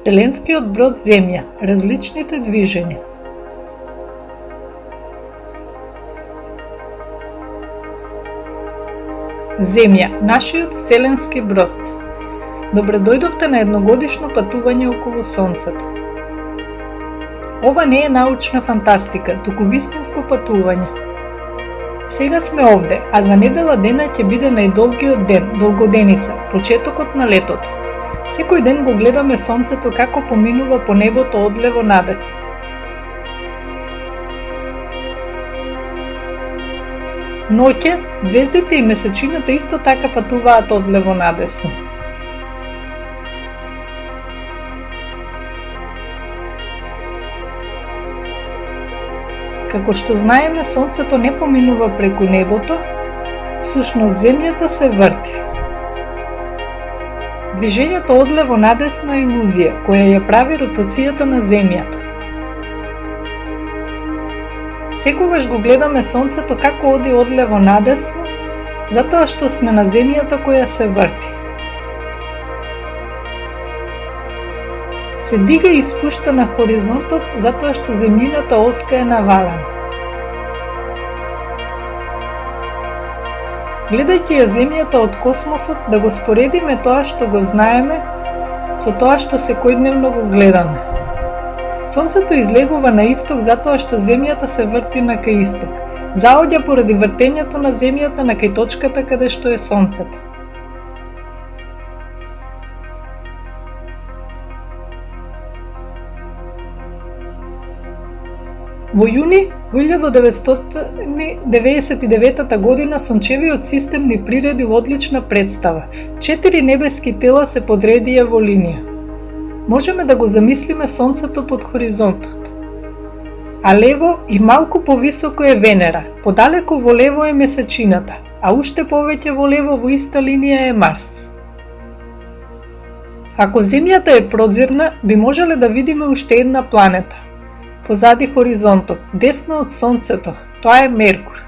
Вселенскиот брод Земја, различните движења. Земја, нашиот вселенски брод. Добре дојдовте на едногодишно патување околу Сонцето. Ова не е научна фантастика, туку вистинско патување. Сега сме овде, а за недела дена ќе биде најдолгиот ден, долгоденица, почетокот на летото. Секој ден го гледаме Сонцето како поминува по небото одлево надесно. Ноќе, звездите и месечината исто така патуваат одлево надесно. Како што знаеме, Сонцето не поминува преку небото, всушност Земјата се врти. Движењето одлево надесно е илузија, која ја прави ротацијата на Земјата. Секогаш го гледаме Сонцето како оди одлево надесно, затоа што сме на Земјата која се врти. Се дига и спушта на хоризонтот затоа што земјината оска е навалена. Гледајќи ја Земјата од космосот, да го споредиме тоа што го знаеме со тоа што секојдневно го гледаме. Сонцето излегува на исток затоа што Земјата се врти на кај исток. Заоѓа поради вртењето на Земјата на кај точката каде што е Сонцето. Во јуни 1999 година Сончевиот систем ни приредил одлична представа. 4 небески тела се подредија во линија. Можеме да го замислиме Сонцето под хоризонтот. А лево и малку повисоко е Венера, подалеку во лево е месечината, а уште повеќе во лево во иста линија е Марс. Ако Земјата е продзирна, би можеле да видиме уште една планета. Позади хоризонтот, десно од Сонцето, тоа е Меркур.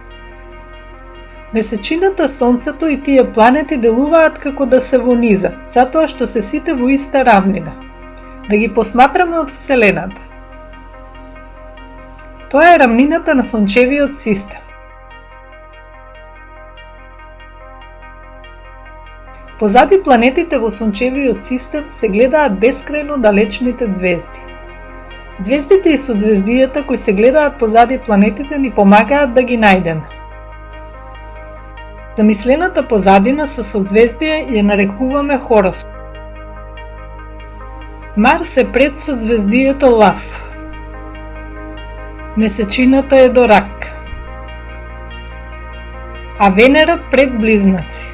Месечината, Сонцето и тие планети делуваат како да се во низа, затоа што се сите во иста равнина. Да ги посматраме од Вселената. Тоа е рамнината на Сончевиот систем. Позади планетите во Сончевиот систем се гледаат бескрајно далечните звезди. Звездите и созвездијата кои се гледаат позади планетите ни помагаат да ги најдеме. Замислената позадина со созвездија ја нарекуваме хороскоп. Марс е пред созвездието Лав. Месечината е до Рак. А Венера пред Близнаци.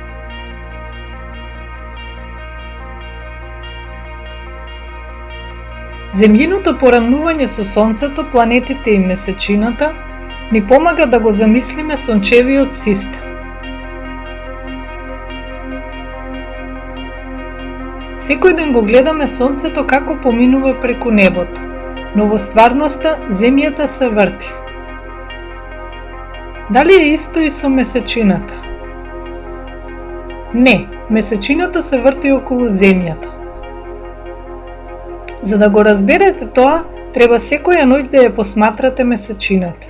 Земјиното поравнување со Сонцето, планетите и месечината ни помага да го замислиме Сончевиот систем. Секој ден го гледаме Сонцето како поминува преку небото, но во стварноста Земјата се врти. Дали е исто и со месечината? Не, месечината се врти околу Земјата. За да го разберете тоа, треба секоја ноќ да ја посматрате месечината.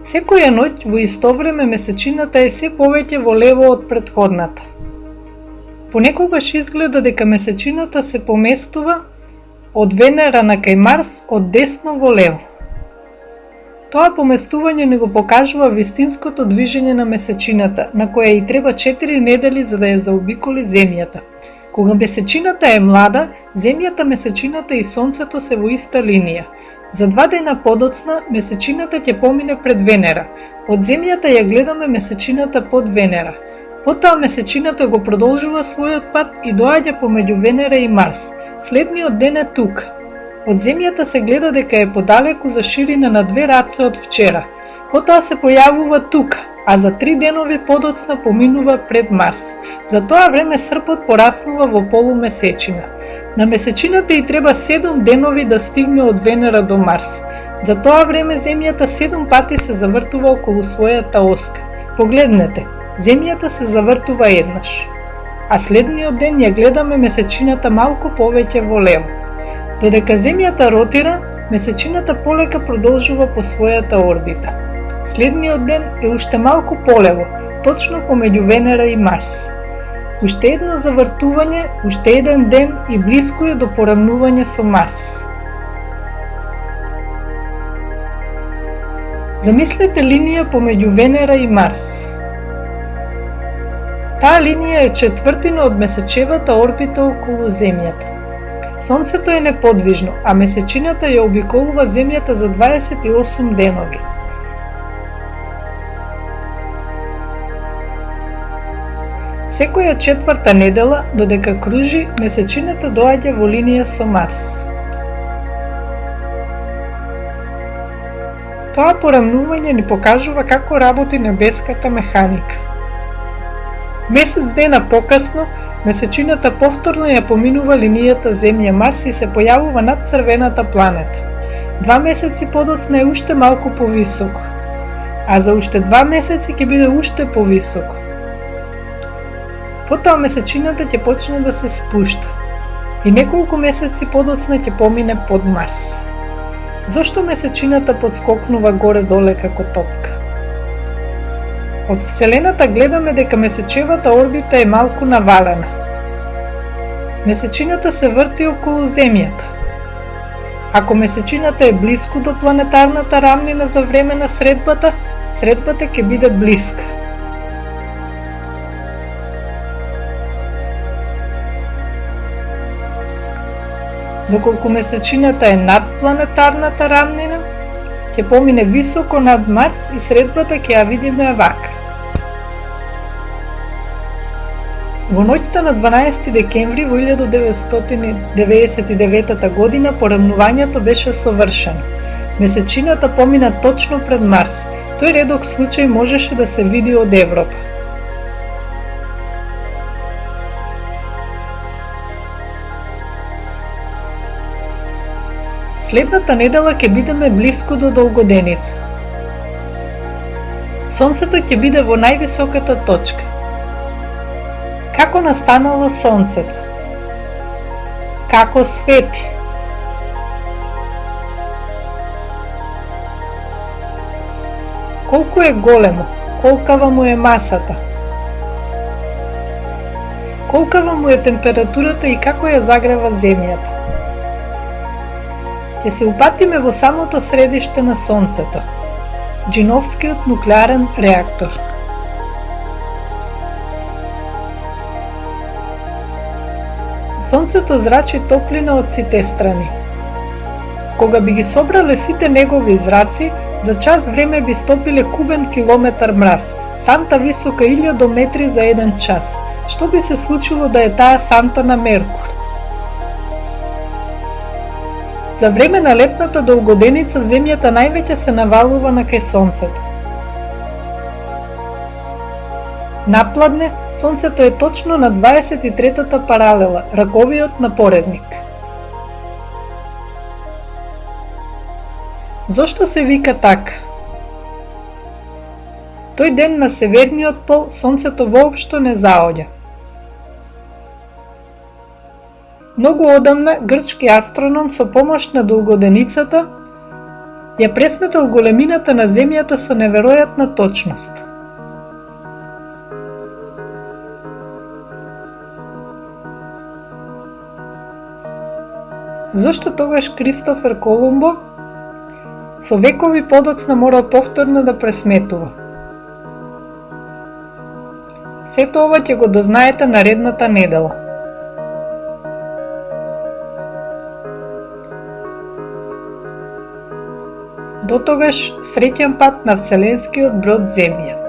Секоја ноќ во исто време месечината е се повеќе во лево од претходната. Понекогаш изгледа дека месечината се поместува од Венера на кај Марс од десно во лево. Тоа поместување не го покажува вистинското движење на месечината, на која и треба 4 недели за да ја заобиколи Земјата. Кога месечината е млада, Земјата, месечината и Сонцето се во иста линија. За 2 дена подоцна, месечината ќе помине пред Венера. Од Земјата ја гледаме месечината под Венера. Потоа месечината го продолжува својот пат и доаѓа помеѓу Венера и Марс. Следниот ден е тука. Од Земјата се гледа дека е подалеку за ширина на 2 раце од вчера. Потоа се појавува тука, а за 3 денови подоцна поминува пред Марс. За тоа време српот пораснува во полумесечина. На месечината и треба 7 денови да стигне од Венера до Марс. За тоа време Земјата 7 пати се завртува околу својата оска. Погледнете, Земјата се завртува еднаш. А следниот ден ја гледаме месечината малку повеќе во лево. Додека Земјата ротира, месечината полека продолжува по својата орбита. Следниот ден е уште малку полево, точно помеѓу Венера и Марс. Уште едно завртување, уште еден ден и блиску е до поравнување со Марс. Замислете линија помеѓу Венера и Марс. Таа линија е четвртина од месечевата орбита околу Земјата. Сонцето е неподвижно, а месечината ја обиколува Земјата за 28 денови. Секоја четврта недела, додека кружи, месечината доаѓа во линија со Марс. Тоа поравнување ни покажува како работи небеската механика. Месец дена покасно, месечината повторно ја поминува линијата Земја-Марс и се појавува над црвената планета. 2 месеци подоцна е уште малку повисоко, а за уште 2 месеци ќе биде уште повисоко. Потоа месечината ќе почне да се спушта и неколку месеци подоцна ќе помине под Марс. Зошто месечината подскокнува горе-доле како топка? Од Вселената гледаме дека месечевата орбита е малку навалена. Месечината се врти околу Земјата. Ако месечината е блиску до планетарната рамнина за време на средбата, средбата ќе биде блиска. Доколку месечината е над планетарната рамнина, ќе помине високо над Марс и средбата ќе ја видиме вака. Во ноќта на 12 декември во 1999 година поравнувањето беше совршено. Месечината помина точно пред Марс. Тој редок случај можеше да се види од Европа. Следната недела ќе бидеме блиску до долгоденица. Сонцето ќе биде во највисоката точка. Како настанало Сонцето? Како свети? Колку е големо? Колкава му е масата? Колкава му е температурата и како ја загрева Земјата? Ќе се упатиме во самото средиште на Сонцето, Джиновскиот нуклеарен реактор. Сонцето зрачи топлина од сите страни. Кога би ги собрале сите негови зраци, за час време би стопиле кубен километар мраз, санта висока 1000 метри за 1 час. Што би се случило да е таа санта на Меркур? За време на летната долгоденица Земјата највеќе се навалува на кај Сонцето. Напладне, Сонцето е точно на 23-та паралела, раковиот на поредник. Зошто се вика така? Тој ден на северниот пол Сонцето воопшто не заоѓа. Многу одамна грчки астроном со помош на долгоденицата ја пресметал големината на Земјата со неверојатна точност. Зошто тогаш Кристофер Колумбо со векови подоцна морал повторно да пресметува? Сето ова ќе го дознаете наредната недела. До тогаш, среќен пат на вселенскиот брод Земја.